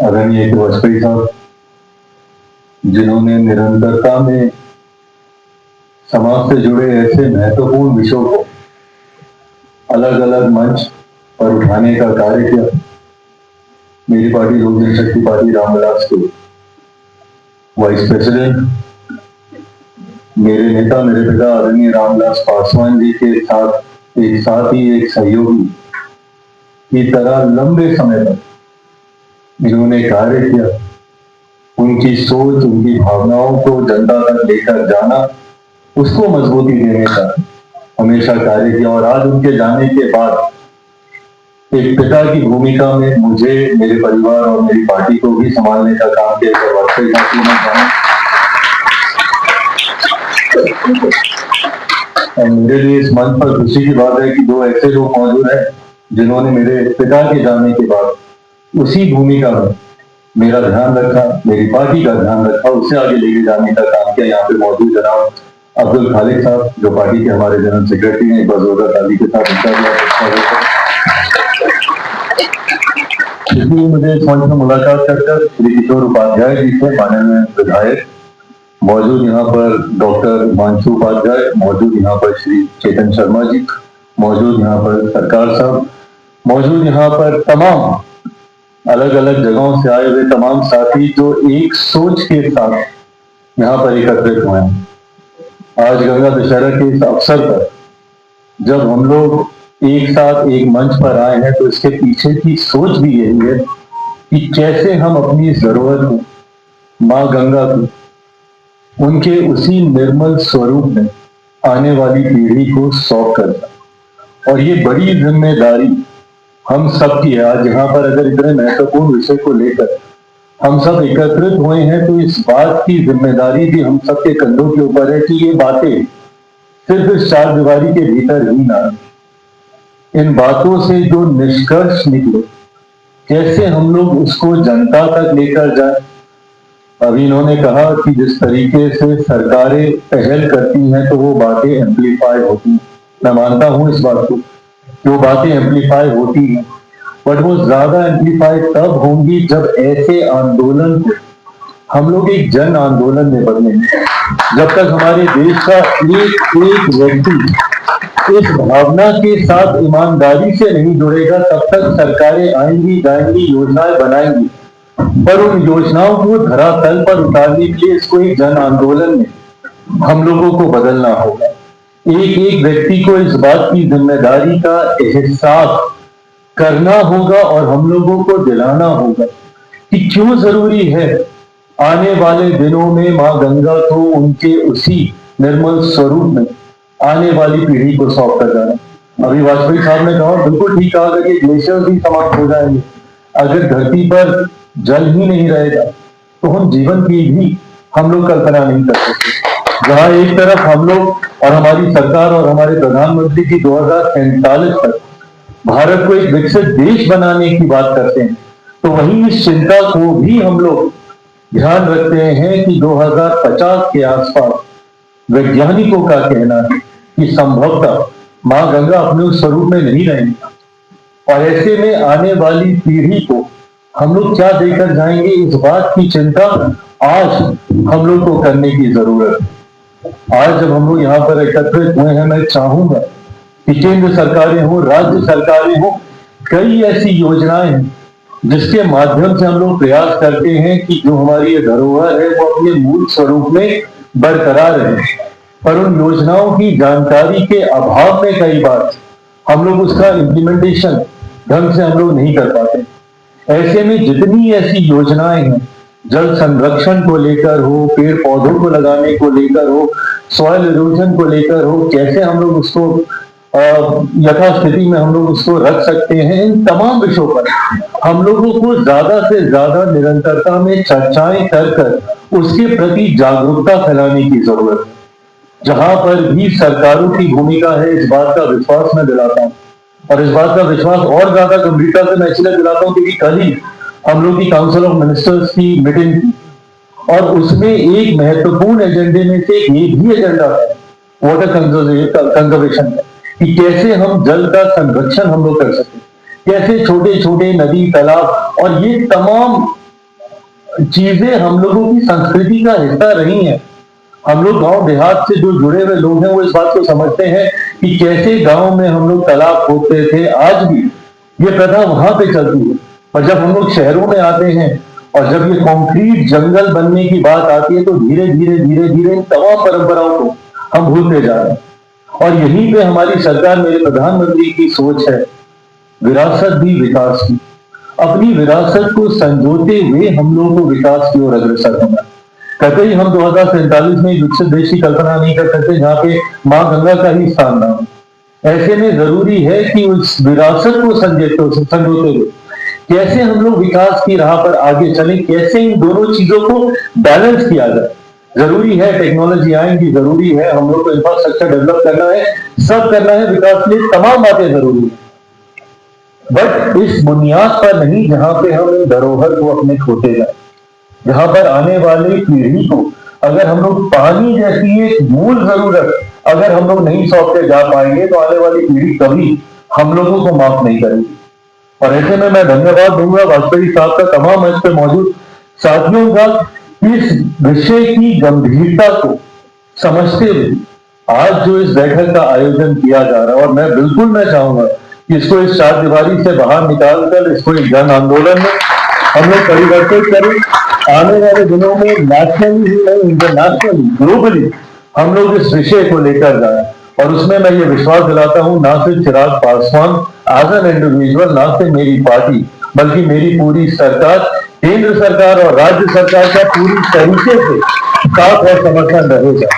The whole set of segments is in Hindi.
आदरणीय वाजपेयी साहब, जिन्होंने निरंतरता में समाज से जुड़े ऐसे महत्वपूर्ण विषयों को अलग अलग मंच पर उठाने का कार्य किया। मेरी पार्टी लोक जनशक्ति पार्टी रामविलास के वाइस प्रेसिडेंट, मेरे नेता, मेरे पिता आदरणीय रामविलास पासवान जी के साथ ही एक सहयोगी की तरह लंबे समय तक इन्होंने कार्य किया। उनकी सोच, उनकी भावनाओं को जनता तक लेकर जाना, उसको मजबूती देने का हमेशा कार्य किया। और आज उनके जाने के बाद एक पिता की भूमिका में मुझे, मेरे परिवार और मेरी पार्टी को भी संभालने का काम किया। वाजपेयी और मेरे लिए इस मंच पर खुशी की बात है कि दो ऐसे लोग मौजूद हैं जिन्होंने मेरे पिता के जाने के बाद उसी भूमिका में मेरा ध्यान रखा, मेरी पार्टी का ध्यान रखा, उससे आगे लेके जाने का काम किया। यहाँ पे मौजूद जनाब अब्दुल खालिक साहब, जो पार्टी के हमारे जनरल सेक्रेटरी हैं, एक बार जोरदार ताली के साथ इसलिए मुझे इस मंच में मुलाकात कर श्री किशोर उपाध्याय जी से, माननीय विधायक, मौजूद यहाँ पर डॉक्टर हिमांशु उपाध्याय, मौजूद यहाँ पर श्री चेतन शर्मा जी, मौजूद यहाँ पर सरकार साहब, मौजूद यहाँ पर तमाम अलग अलग जगहों से आए हुए तमाम साथी जो एक सोच के साथ यहाँ पर एकत्रित हुए हैं। आज गंगा दशहरा के इस अवसर पर जब हम लोग एक साथ एक मंच पर आए हैं तो इसके पीछे की सोच भी यही है कि कैसे हम अपनी इस धरोहर को, माँ गंगा को, उनके उसी निर्मल स्वरूप में आने वाली पीढ़ी को सौंप करना। और ये बड़ी जिम्मेदारी हम सब की है। आज यहाँ पर अगर इतने महत्वपूर्ण विषय को लेकर हम सब एकत्रित हुए हैं तो इस बात की जिम्मेदारी भी हम सब के कंधों के ऊपर है कि ये बातें सिर्फ इस चार दीवारी के भीतर ही ना, इन बातों से जो निष्कर्ष निकले कैसे हम लोग उसको जनता तक लेकर जाए। अभी इन्होंने कहा कि जिस तरीके से सरकारें पहल करती हैं तो वो बातें एम्पलीफाई होती हैं। मैं मानता हूं इस बात को, जो बातें एम्पलीफाई होती हैं, बट वो ज्यादा एम्पलीफाई तब होंगी जब ऐसे आंदोलन को हम लोग एक जन आंदोलन में बदलेंगे। जब तक हमारे देश का एक एक व्यक्ति इस भावना के साथ ईमानदारी से नहीं जुड़ेगा, तब तक सरकारें आएंगी, जाएंगी, योजनाएं बनाएंगी, पर उन योजनाओं को धरातल पर उतारने के लिए इसको एक जन आंदोलन में हम लोगों को बदलना होगा। एक एक व्यक्ति को इस बात की जिम्मेदारी का एहसास करना होगा और हम लोगों को दिलाना होगा कि क्यों जरूरी है आने वाले दिनों में माँ गंगा को उनके उसी निर्मल स्वरूप में आने वाली पीढ़ी को सौंप कर जाना। अभी वाजपेयी साहब ने कहा, बिल्कुल ठीक कहा, अगर ये ग्लेशियर भी समाप्त हो जाएंगे, अगर धरती पर जल ही नहीं रहेगा तो हम जीवन की भी हम लोग कल्पना नहीं कर सकते। जहां एक तरफ हम लोग और हमारी सरकार और हमारे प्रधानमंत्री की 2047 तक भारत को एक विकसित देश बनाने की बात करते हैं, तो वहीं इस चिंता को भी हम लोग ध्यान रखते हैं कि 2050 के आसपास वैज्ञानिकों का कहना है कि संभवतः माँ गंगा अपने उस स्वरूप में नहीं रहेंगी। और ऐसे में आने वाली पीढ़ी को हम लोग क्या देकर जाएंगे, इस बात की चिंता आज हम लोग को करने की जरूरत है। आज जब हम लोग यहाँ पर एकत्रित हुए हैं, मैं चाहूंगा कि केंद्र सरकारें हो, राज्य सरकारें हो, कई ऐसी योजनाएं हैं जिसके माध्यम से हम लोग प्रयास करते हैं कि जो हमारी ये धरोहर है वो अपने मूल स्वरूप में बरकरार रहे, पर उन योजनाओं की जानकारी के अभाव में कई बार हम लोग उसका इम्प्लीमेंटेशन ढंग से हम लोग नहीं कर पाते। ऐसे में जितनी ऐसी योजनाएं हैं, जल संरक्षण को लेकर हो, पेड़ पौधों को लगाने को लेकर हो, सॉइल इरोजन को लेकर हो, कैसे हम लोग उसको यथास्थिति में हम लोग उसको रख सकते हैं, इन तमाम विषयों पर हम लोगों को ज्यादा से ज्यादा निरंतरता में चर्चाएं कर उसके प्रति जागरूकता फैलाने की जरूरत है। जहां पर भी सरकारों की भूमिका है, इस बात का विश्वास मैं दिलाता हूँ, और इस बात का विश्वास और ज्यादा गंभीरता से मैं इसलिए दिलाता हूँ क्योंकि कल ही हम लोग की काउंसिल ऑफ मिनिस्टर्स की मीटिंग थी और उसमें एक महत्वपूर्ण एजेंडे में से ये भी एजेंडा है वाटर कंजर्वेशन का, कि कैसे हम जल का संरक्षण हम लोग कर सकते, कैसे छोटे छोटे नदी, तालाब और ये तमाम चीजें हम लोगों की संस्कृति का हिस्सा रही हैं। हम लोग गांव देहात से जो जुड़े हुए लोग हैं वो इस बात को समझते हैं कि कैसे गांव में हम लोग तालाब खोदते थे, आज भी ये प्रथा वहां पे चलती है। और जब हम लोग शहरों में आते हैं और जब ये कंक्रीट जंगल बनने की बात आती है तो धीरे धीरे धीरे धीरे इन तमाम परंपराओं को हम भूलते जा रहे हैं। और यहीं पे हमारी सरकार, मेरे प्रधानमंत्री की सोच है विरासत भी विकास की। अपनी विरासत को संजोते हुए हम लोगों को विकास की ओर अग्रसर होना। कतई हम 2047 में एक विकसित देश की कल्पना नहीं कर सकते जहां पे मां गंगा का ही स्थान ना हो। ऐसे में जरूरी है कि उस विरासत को संजोते हुए कैसे हम लोग विकास की राह पर आगे चले, कैसे इन दोनों चीजों को बैलेंस किया जाए। जरूरी है टेक्नोलॉजी आएंगी, जरूरी है हम लोग को इंफ्रास्ट्रक्चर डेवलप करना है, सब करना है, विकास के लिए तमाम बातें जरूरी है, बट इस बुनियाद पर नहीं जहां पे हम इन धरोहर को अपने खोते जाए, जहां पर आने वाली पीढ़ी को अगर हम लोग पानी जैसी एक मूल जरूरत अगर हम लोग नहीं सौंपते जा पाएंगे तो आने वाली पीढ़ी कभी हम लोगों को माफ नहीं करेगी। और ऐसे में मैं धन्यवाद दूंगा वाजपेयी साहब का, तमाम मंच पर मौजूद साथियों का, इस विषय की गंभीरता को समझते हुए आज जो इस बैठक का आयोजन किया जा रहा है। और मैं चाहूंगा कि इसको इस चार दीवारी से बाहर निकालकर इसको एक जन आंदोलन में हम लोग परिवर्तित करें। आने वाले दिनों में नेशनली ही नहीं, इंटरनेशनली, ग्लोबली हम लोग इस विषय को लेकर जाए। और उसमें मैं ये विश्वास दिलाता हूं ना सिर्फ Chirag Paswan as an individual, ना सिर्फ मेरी पार्टी, बल्कि मेरी पूरी सरकार, केंद्र सरकार और राज्य सरकार का पूरी तरीके से साथ और समर्थन रहेगा।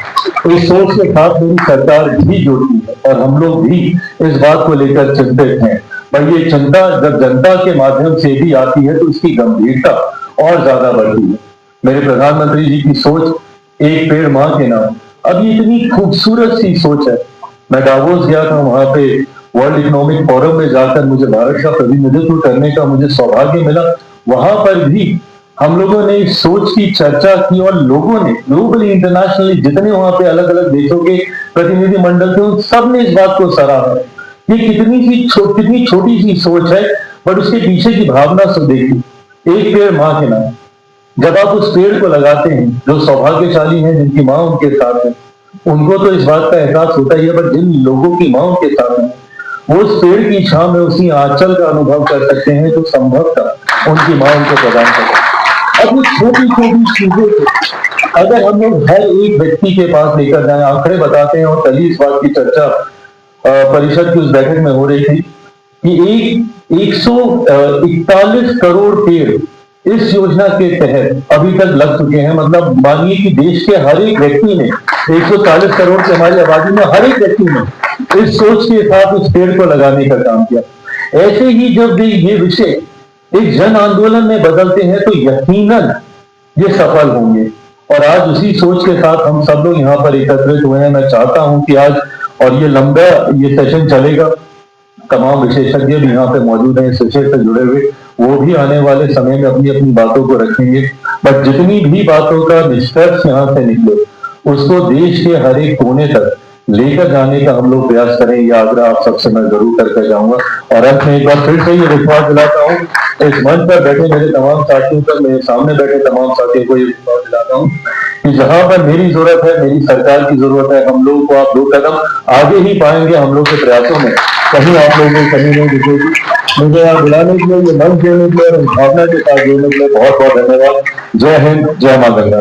इस सोच के साथ मेरी सरकार भी जुड़ती है और हम लोग भी इस बात को लेकर चिंतित हैं। पर ये चिंता जब जनता के माध्यम से भी आती है तो इसकी गंभीरता और ज्यादा बढ़ती है। मेरे प्रधानमंत्री जी की सोच एक पेड़ मां के नाम, अब ये इतनी खूबसूरत सी सोच है। मैं डावोस गया था, वहां पे वर्ल्ड इकोनॉमिक फोरम में जाकर मुझे भारत का प्रतिनिधित्व करने का मुझे सौभाग्य मिला। वहां पर भी हम लोगों ने इस सोच की चर्चा की और लोगों ने ग्लोबली, इंटरनेशनली जितने वहां पे अलग अलग देशों के प्रतिनिधि मंडल थे उन सब ने इस बात को सराहा। ये कितनी छोटी सी सोच है, बट उसके पीछे की भावना सब देखी। एक पेड़ मां के नाम, जब आप उस पेड़ को लगाते हैं, जो सौभाग्यशाली हैं जिनकी मां उनके साथ है, उनको तो इस बात का एहसास होता ही है, बट जिन लोगों की मां उनके साथ है वो उस पेड़ की छांव में उसी आंचल का अनुभव कर सकते हैं जो संभवतः उनकी मां उनको प्रदान करे। अब ये छोटी छोटी चीजों को अगर हम लोग हर एक व्यक्ति के पास लेकर जाए, आंकड़े बताते हैं, और कल ही इस बात की चर्चा परिषद की उस बैठक में हो रही थी कि 141 करोड़ पेड़ इस योजना के तहत अभी तक लग चुके हैं। मतलब मानिए कि देश के हर एक व्यक्ति ने, 140 करोड़ की हमारी आबादी में हर एक व्यक्ति ने इस सोच के साथ उस पेड़ को लगाने का काम किया। ऐसे ही जब ये विषय एक जन आंदोलन में बदलते हैं तो यकीनन ये सफल होंगे। और आज उसी सोच के साथ हम सब लोग यहाँ पर एकत्रित हुए हैं। मैं चाहता हूं कि आज, और ये लंबा ये सेशन चलेगा, तमाम विशेषज्ञ भी यहाँ पे मौजूद हैं इस विषय से जुड़े हुए, वो भी आने वाले समय में अपनी अपनी बातों को रखेंगे। बट जितनी भी बातों का निष्कर्ष यहाँ से निकले उसको देश के हर एक कोने तक लेकर जाने का हम लोग प्रयास करें, यह आग्रह आप सबसे मैं जरूर करके जाऊंगा। और अंत में एक बार फिर से ये विश्वास दिलाता हूँ इस मंच पर बैठे मेरे तमाम साथियों पर, मेरे सामने बैठे तमाम साथियों को ये विश्वास दिलाता हूँ कि जहां पर मेरी जरूरत है, मेरी सरकार की जरूरत है, हम लोगों को आप 2 कदम आगे ही पाएंगे। हम लोग के प्रयासों में कहीं आप लोगों को कमी नहीं दिखेगी। मुझे यहाँ बुलाने के लिए, ये मंच देने के लिए और भावना के साथ जोड़ने के लिए बहुत बहुत धन्यवाद। जय हिंद, जय मां गंगा।